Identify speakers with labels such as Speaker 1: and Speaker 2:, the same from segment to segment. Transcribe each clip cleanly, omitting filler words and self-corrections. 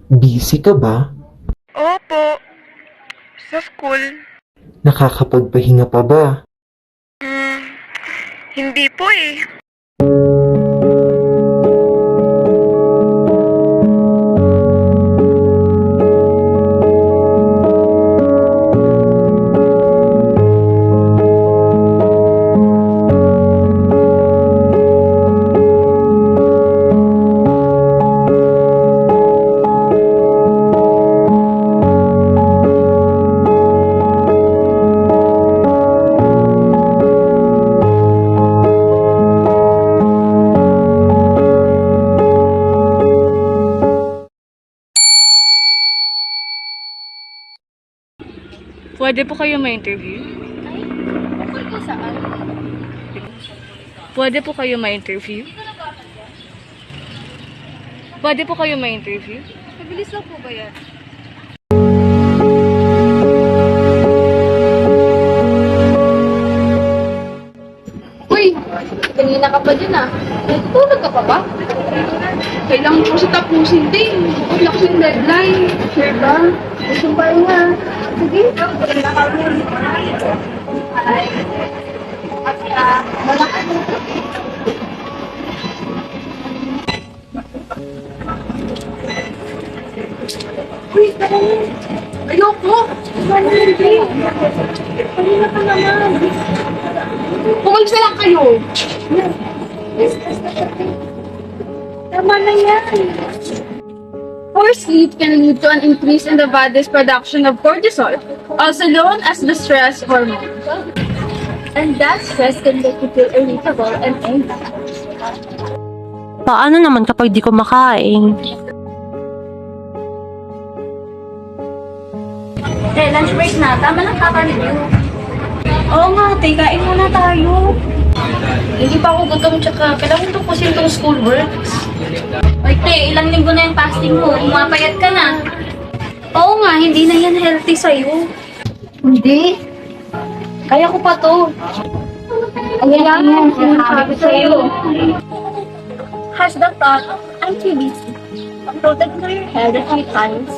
Speaker 1: Busy ka ba?
Speaker 2: Opo, sa school.
Speaker 1: Nakakapagpahinga pa ba?
Speaker 2: Hmm, hindi po eh.
Speaker 3: Pwede po kayo ma-interview?
Speaker 4: Ukol ko saan?
Speaker 3: Pwede po kayo ma-interview? Pwede po kayo ma-interview?
Speaker 4: Mabilis lang po ba yan? Uy! Kanina ka pa dyan ah. Natutulog ka pa ba? Kailangan ko kasi tapusin din. Wala kasi yung deadline. Sure ba? Gusto pa rin nga. Sige. Maganda ka rin. Malaki mo. Uy, tara mo. Ayoko. Hindi. Kanina ka naman. Pumalis na lang kayo. Tama na yan. Poor sleep can lead to an increase in the body's production of cortisol, also known as the stress hormone. And that stress can make you feel irritable and angry.
Speaker 5: Paano naman kapag di ko makain?
Speaker 4: Lunch break na. Tama lang kaka-review. Oo nga, kain muna tayo. Hindi pa ako gutom tsaka kailangan tapusin tong schoolworks. Oy, ilang linggo na yung fasting mo. Umapayat ka na. Oo nga, hindi na yan healthy sa'yo. Hindi. Kaya ko pa to. Kaya yan, sinasabi ko sa'yo. Has the thought, I'm too busy. Floated through your head a few times.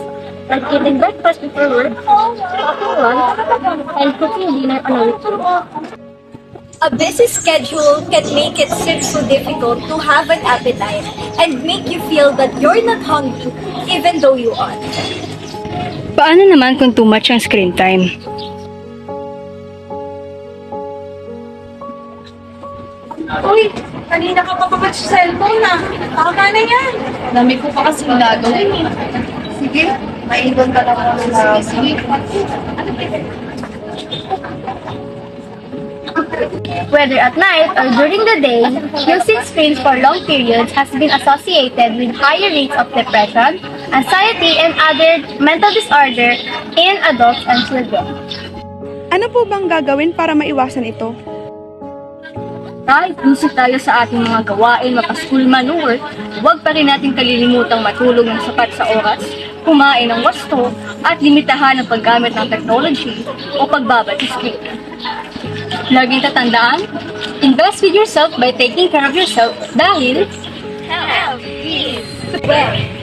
Speaker 4: Like eating breakfast before work, after lunch, and cooking dinner on a weekend. A busy schedule can make it seem so difficult to have an appetite and make you feel that you're not hungry even though you are.
Speaker 3: Paano naman kung too much ang screen time?
Speaker 4: Uy, kanina ka pa ba sa cellphone na? Baka na yan. Dami ko pa kasing gagawin eh. Sige, maiwan ka lang sa sige. Whether at night or during the day, using screens for long periods has been associated with higher rates of depression, anxiety, and other mental disorder in adults and children.
Speaker 2: Ano po bang gagawin para maiwasan ito?
Speaker 4: Kahit busy tayo sa ating mga gawain, mapa-school man o work, huwag pa rin natin kalilimutang matulog ng sapat sa oras, kumain ng wasto, at limitahan ang paggamit ng technology o pagbabad sa screen. Laging tatandaan, invest with yourself by taking care of yourself dahil health is wealth.